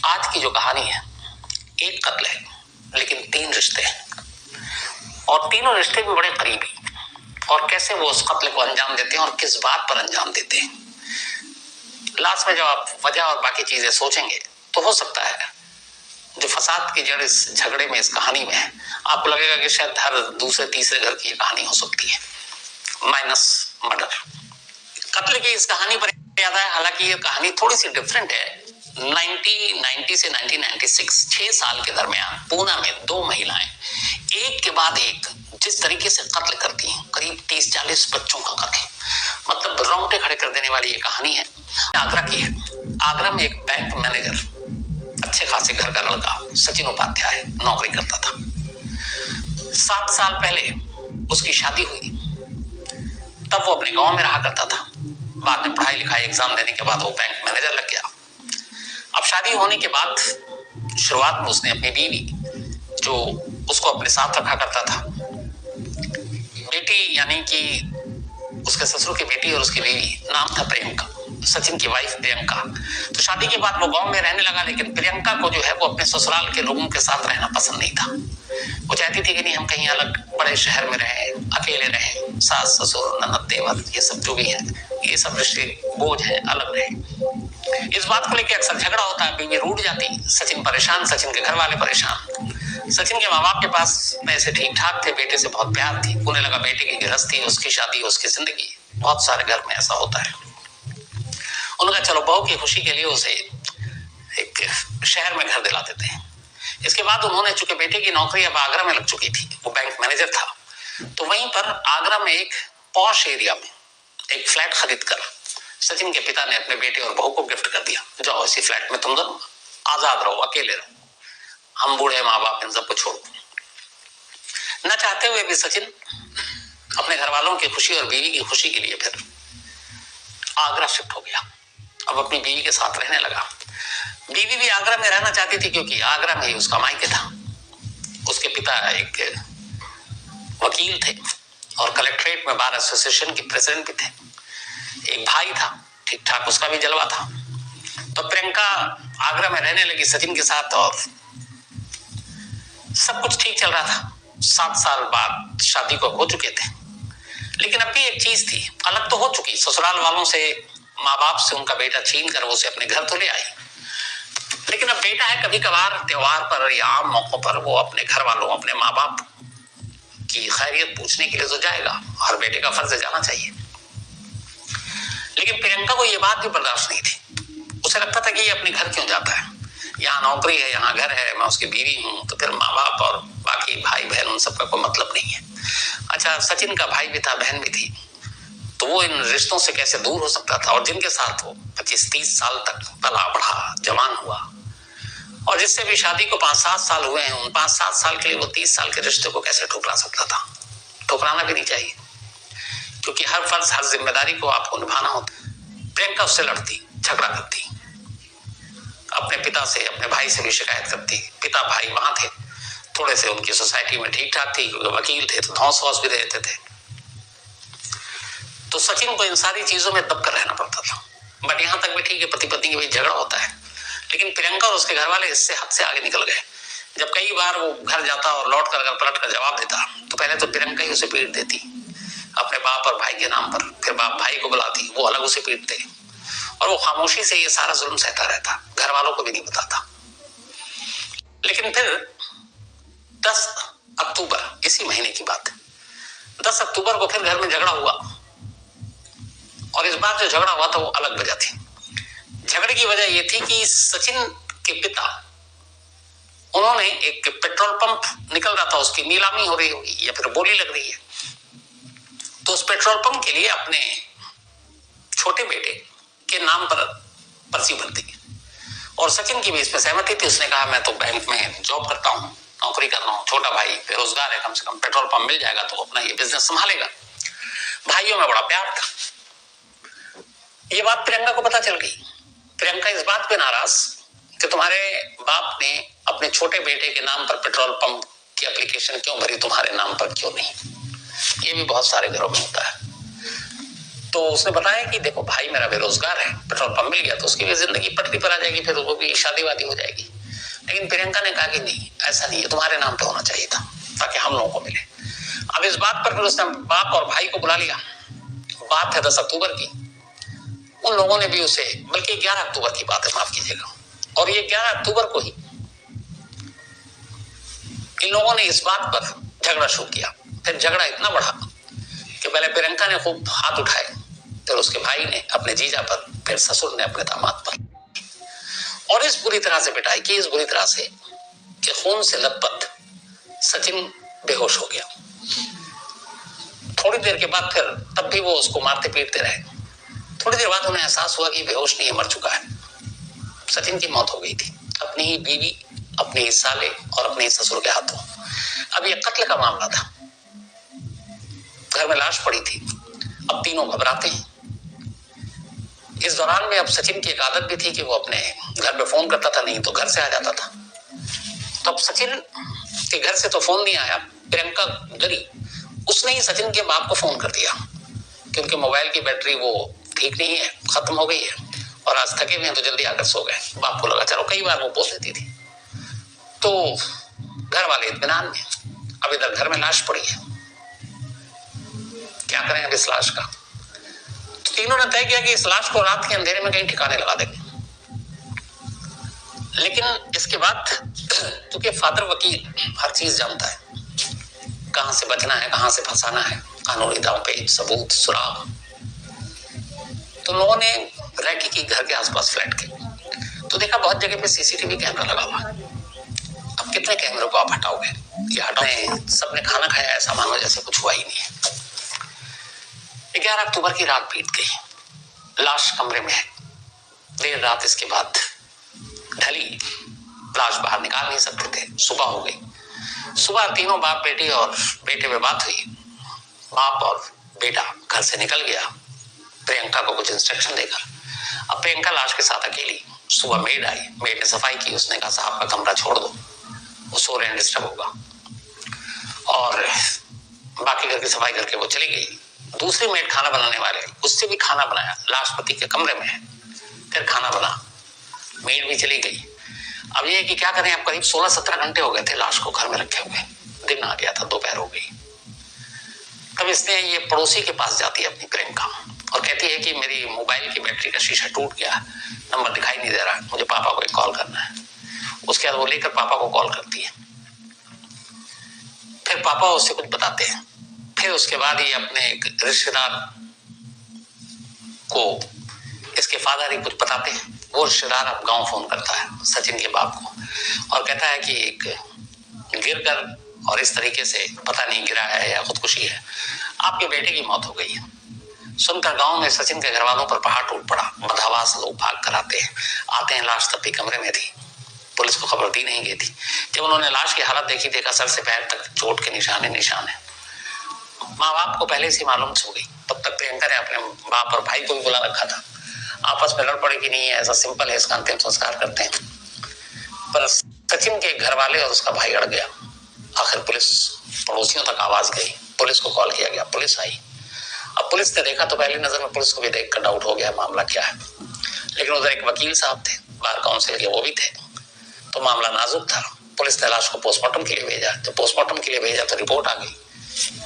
आज की जो कहानी है, एक कत्ल है लेकिन 3 रिश्ते हैं और तीनों रिश्ते भी बड़े करीबी। और कैसे वो उस कत्ल को अंजाम देते हैं और किस बात पर अंजाम देते हैं। लास्ट में जब आप वजह और बाकी चीजें सोचेंगे तो हो सकता है जो फसाद की जड़ इस झगड़े में, इस कहानी में है, आपको लगेगा कि शायद हर दूसरे तीसरे घर की ये कहानी हो सकती है, माइनस मर्डर। कत्ल की इस कहानी पर याद आया, हालांकि ये कहानी थोड़ी सी डिफरेंट है। 1990 से 1996 6 साल के दरमियान पूना में 2 महिलाएं एक के बाद एक जिस तरीके से कत्ल करती हैं, करीब 30-40 बच्चों का कत्ल, मतलब रोंगटे खड़े कर देने वाली ये कहानी है। आगरा की है। आगरा में एक बैंक मैनेजर, अच्छे खासे घर का लड़का सचिन उपाध्याय नौकरी करता था। 7 साल पहले उसकी शादी हुई। तब वो अपने गांव में रहा करता था। बाद में पढ़ाई लिखाई एग्जाम देने के बाद वो बैंक मैनेजर लग गया। अब शादी होने के बाद शुरुआत में उसने अपनी बीवी, जो उसको अपने साथ रखा करता था, बेटी यानी कि उसके ससुर की बेटी और उसकी बीवी, नाम था प्रियंका, सचिन की वाइफ प्रियंका। तो शादी के बाद वो गांव में रहने लगा, लेकिन प्रियंका को जो है वो अपने ससुराल के लोगों के साथ रहना पसंद नहीं था। वो चाहती थी कि नहीं, हम कहीं अलग बड़े शहर में रहें, अकेले रहें, सास ससुर ननद देवर ये सब जो भी है, ये सब रिश्ते बोझ है, अलग रहे। इस बात को लेकर अक्सर झगड़ा होता है, बीवी रूठ जाती, सचिन परेशान, सचिन के घर वाले परेशान। सचिन के माँ बाप के पास पैसे ठीक ठाक थे, बेटे से बहुत प्यार थी, उन्हें लगा बेटे की गृहस्थी, उसकी शादी, उसकी जिंदगी। बहुत सारे घर में ऐसा होता है। उनका चलो बहू की खुशी के लिए उसे एक शहर में घर दिला देते हैं। इसके बाद उन्होंने, चूंकि बेटे की नौकरी अब आगरा में लग चुकी थी, वो बैंक मैनेजर था, तो वहीं पर आगरा में एक पॉश एरिया में एक फ्लैट खरीद कर सचिन के पिता ने अपने बेटे और बहू को गिफ्ट कर दिया। जाओ इसी फ्लैट में तुम दोनों आजाद रहो, अकेले रहो, हम बूढ़े माँ बाप इन सबको छोड़ो। न चाहते हुए भी सचिन अपने घर वालों की खुशी और बीवी की खुशी के लिए फिर आगरा शिफ्ट हो गया। अब अपनी बीवी के साथ रहने लगा। बीवी भी आगरा में रहना चाहती थी, क्योंकि आगरा में ही उसका मायके था। उसके पिता एक वकील थे और कलेक्ट्रेट में बार एसोसिएशन के प्रेसिडेंट भी थे। एक भाई था, ठीक ठाक उसका भी जलवा था। तो प्रियंका आगरा में रहने लगी सचिन के साथ और सब कुछ ठीक चल रहा था। 7 साल बाद शादी को हो चुके थे, लेकिन अब भी एक चीज थी, अलग तो हो चुकी, ससुराल वालों से, माँ बाप से उनका बेटा छीन कर वो उसे अपने घर तो ले आई, लेकिन अब बेटा है, कभी कभार त्योहार पर या आम मौकों पर वो अपने घर वालों, अपने माँ बाप की खैरियत पूछने के लिए तो जाएगा, हर बेटे का फर्ज है, जाना चाहिए। लेकिन प्रियंका को ये बात भी बर्दाश्त नहीं थी। उसे लगता था कि ये अपने घर क्यों जाता है, यहाँ नौकरी है, यहाँ घर है, मैं उसकी बीवी हूँ, तो फिर माँ बाप और बाकी भाई बहन उन सबका कोई मतलब नहीं है। अच्छा, सचिन का भाई भी था, बहन भी थी, तो वो इन रिश्तों से कैसे दूर हो सकता था, और जिनके साथ वो 25-30 साल तक पला बढ़ा, जवान हुआ, और जिससे भी शादी को 5-7 साल हुए हैं, उन 5-7 साल के लिए वो 30 साल के रिश्ते को कैसे ठुकरा सकता था। ठुकराना भी नहीं चाहिए, क्योंकि हर फर्ज, हर जिम्मेदारी को आपको निभाना होता। प्रियंका उससे लड़ती, झगड़ा करती, अपने पिता से, अपने भाई से भी शिकायत करती। पिता भाई वहां थे, थोड़े से उनकी सोसाइटी में ठीक ठाक थी, क्योंकि वकील थे तो धौंस वौस भी रहते थे। तो सचिन को इन सारी चीजों में दब कर रहना पड़ता था। बट यहां तक भी ठीक है, पति पत्नी के बीच झगड़ा होता है, लेकिन प्रियंका और उसके घर वाले इससे हद से आगे निकल गए। जब कई बार वो घर जाता और लौट कर अगर पलट कर जवाब देता, तो पहले तो प्रियंका ही उसे पीट देती अपने बाप और भाई के नाम पर, फिर बाप भाई को बुलाती, वो अलग उसे पीटते, और वो खामोशी से ये सारा जुल्म सहता रहता, घर वालों को भी नहीं बताता। लेकिन फिर 10 अक्टूबर, इसी महीने की बात है, 10 अक्टूबर को फिर घर में झगड़ा हुआ, और इस बार जो झगड़ा हुआ था वो अलग वजह थी। झगड़े की वजह ये थी कि सचिन के पिता, उन्होंने एक पेट्रोल पंप निकल रहा था, उसकी नीलामी हो रही होगी या फिर बोली लग रही है, तो उस पेट्रोल पंप के लिए अपने छोटे बेटे के नाम पर पर्ची भर दी, और सचिन की भी इसमें सहमति थी। उसने कहा, मैं तो बैंक में जॉब करता हूँ, नौकरी कर रहा हूँ, छोटा भाई बेरोजगार है, कम से कम पेट्रोल पंप मिल जाएगा तो अपना ये बिजनेस संभालेगा। भाइयों में बड़ा प्यार था। ये बात प्रियंका को पता चल गई। प्रियंका इस बात पे नाराज कि तुम्हारे बाप ने अपने छोटे बेटे के नाम पर पेट्रोल पंप की एप्लीकेशन क्यों भरी, तुम्हारे नाम पर क्यों नहीं। ये भी बहुत सारे घरों में होता है। तो उसने बताया कि देखो भाई मेरा बेरोजगार है, पेट्रोल पंप मिल गया तो उसकी भी जिंदगी पटरी पर आ जाएगी, फिर वो भी शादी वादी हो जाएगी। लेकिन प्रियंका ने कहा कि नहीं, ऐसा नहीं है, तुम्हारे नाम पे होना चाहिए था ताकि हम लोगों को मिले। अब इस बात पर फिर उसने बाप और भाई को बुला लिया। बात है 10 अक्टूबर की। उन लोगों ने भी उसे, बल्कि 11 अक्टूबर की बात है, माफ कीजिएगा, और ये 11 अक्टूबर को ही इन लोगों ने इस बात पर झगड़ा शुरू किया। फिर झगड़ा इतना बढ़ा कि पहले प्रियंका ने खूब हाथ उठाए, फिर उसके भाई ने अपने जीजा पर, फिर ससुर ने अपने दामाद पर, और इस बुरी तरह से पिटाई की, इस बुरी तरह से कि खून से लथपथ सचिन बेहोश हो गया। थोड़ी देर के बाद फिर तब भी वो उसको मारते पीटते रहे। थोड़ी देर बाद उन्हें एहसास हुआ कि बेहोश नहीं है, मर चुका है। सचिन की मौत हो गई थी, अपनी ही बीवी, अपने ही साले और अपने ही ससुर के हाथों। अब ये कत्ल का मामला था, घर में लाश पड़ी थी। अब तीनों घबराते हैं। इस दौरान में अब सचिन की एक आदत भी थी कि वो अपने घर में फोन करता था, नहीं तो घर से आ जाता था। तो अब सचिन के घर से तो फोन नहीं आया, प्रियंका डरी, उसने ही सचिन के बाप को फोन कर दिया कि उनके मोबाइल की बैटरी वो ठीक नहीं है, खत्म हो गई है और आज थके हुए हैं तो जल्दी आकर सो गए। बाप को लगा चलो, कई बार वो बोल देती थी। तो घर वाले इत्मीनान में, अब इधर घर में लाश पड़ी है, क्या करें अब इस लाश का। तो तीनों ने तय किया कि इस लाश को रात के अंधेरे में कहीं ठिकाने लगा देंगे। लेकिन इसके बाद क्योंकि फादर वकील हर चीज जानता है, कहां से बचना है, कहां से फंसाना है, कानूनी दांवपेच, सबूत, सुराग, तो लोगों ने रैकी की घर के आसपास फ्लैट के, तो देखा बहुत जगह पे सीसीटीवी कैमरा लगा हुआ। अब कितने कैमरों को आप हटाओगे, ये हटाने सबने खाना खाया ऐसा मानो जैसे कुछ हुआ ही नहीं है। 11 अक्टूबर की रात बीत गई, लाश कमरे में है। देर रात इसके बाद ढली, लाश बाहर निकाल नहीं सकते थे। सुबह हो गई। सुबह तीनों बाप बेटी और बेटे में बात हुई। बाप और बेटा घर से निकल गया प्रियंका को कुछ इंस्ट्रक्शन देकर। अब प्रियंका लाश के साथ अकेली। सुबह मेड आई, मेड ने सफाई की। उसने कहा साहब का कमरा छोड़ दो, वो सो रहे हैं, डिस्टर्ब होगा। और बाकी घर की सफाई करके वो चली गई। दूसरी मेड खाना बनाने वाले, उससे भी खाना बनाया, लाश पति के कमरे में है। फिर खाना बना, मेड भी चली गई। अब ये कि क्या करें, अब करीब 16-17 घंटे हो गए थे लाश को घर में रखे हुए। दिन आ गया था, दोपहर हो गई। तब इसने ये पड़ोसी के पास जाती है अपनी प्रियंका और कहती है कि मेरी मोबाइल की बैटरी का शीशा टूट गया, नंबर दिखाई नहीं दे रहा, मुझे पापा को एक कॉल करना है। उसके बाद वो लेकर पापा को कॉल करती है। फिर पापा उससे कुछ बताते हैं। फिर उसके बाद ये अपने एक रिश्तेदार को, इसके फादर ही कुछ बताते हैं। वो रिश्तेदार अब गांव फोन करता है सचिन के बाप को और कहता है कि एक गिरकर और इस तरीके से, पता नहीं गिरा है या खुदकुशी है, आपके बेटे की मौत हो गई है। सुनकर गांव में सचिन के घर वालों पर पहाड़ टूट पड़ा। बदहवास लोग भाग कर आते हैं, लाश तब भी कमरे में थी। पुलिस को खबर दी नहीं गई थी। जब उन्होंने लाश की हालत देखी, देखा सर से पैर तक चोट के निशान है। माँ बाप को पहले से मालूम हो गई। तब तक प्रियंका ने अपने बाप और भाई को भी बुला रखा था। आपस में लड़ पड़े कि नहीं है, ऐसा सिंपल है, इसका अंतिम संस्कार करते हैं। पर सचिन के घर वाले और उसका भाई अड़ गया। आखिर पुलिस, पड़ोसियों तक आवाज गई, पुलिस को कॉल किया गया, पुलिस आई। अब पुलिस ने देखा तो पहली नजर में पुलिस को भी देखकर डाउट हो गया मामला क्या है। लेकिन उधर एक वकील साहब थे, बार काउंसिल के, वो भी थे, तो मामला नाजुक था। पुलिस ने लाश को पोस्टमार्टम के लिए भेजा। जब पोस्टमार्टम के लिए भेजा तो रिपोर्ट आ गई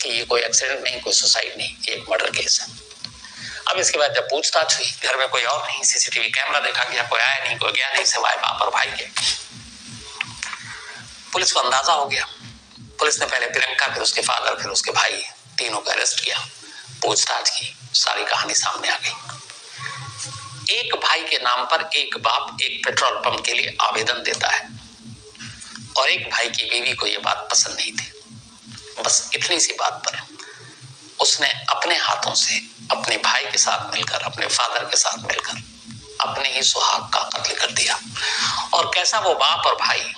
कि ये कोई एक्सीडेंट नहीं, कोई सुसाइड नहीं, ये एक मर्डर केस है। अब इसके बाद जब पूछताछ हुई, घर में कोई और नहीं, सीसीटीवी कैमरा देखा गया, कोई आया नहीं, कोई गया नहीं, सिवाय बाप और भाई के। पुलिस को अंदाजा हो गया। पुलिस ने पहले प्रियंका, फिर उसके फादर, फिर उसके भाई, तीनों को अरेस्ट किया। पूछताछ की, सारी कहानी सामने आ गई। एक भाई के नाम पर एक बाप एक पेट्रोल पंप के लिए आवेदन देता है और एक भाई की बीवी को यह बात पसंद नहीं थी। बस इतनी सी बात पर उसने अपने हाथों से अपने भाई के साथ मिलकर, अपने फादर के साथ मिलकर अपने ही सुहाग का कत्ल कर दिया। और कैसा वो बाप और भाई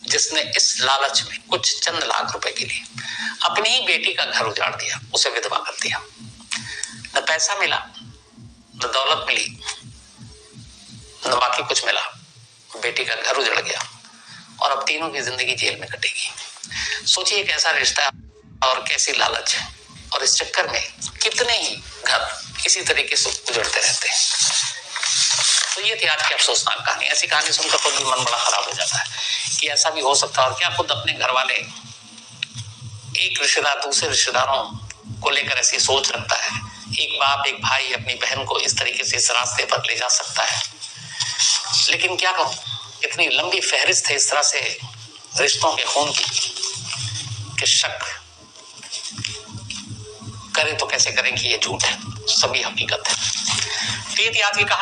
जिसने इस लालच में कुछ चंद लाख रुपए के लिए अपनी ही बेटी का घर उजाड़ दिया, उसे विधवा कर दिया। न पैसा मिला, न दौलत मिली, न बाकी कुछ मिला। बेटी का घर उजड़ गया और अब तीनों की जिंदगी जेल में कटेगी। सोचिए कैसा रिश्ता और कैसी लालच है और इस चक्कर में कितने ही घर इसी तरीके से गुजरते रहते हैं। तो ये थी आज की अफसोसनाक कहानी। ऐसी कहानी सुनकर खुद भी मन बड़ा खराब हो जाता है कि ऐसा भी हो सकता है। और क्या खुद अपने घर वाले, एक रिश्तेदार दूसरे रिश्तेदारों को लेकर ऐसी सोच रखता है? एक बाप एक भाई अपनी बहन को इस तरीके से इस रास्ते पर ले जा सकता है? लेकिन क्या कहूं, इतनी लंबी फहरिस्त है इस तरह से रिश्तों के खून की कि शक करें तो कैसे करें कि ये झूठ है, सभी हकीकत है। तो ये थी आज की कहानी।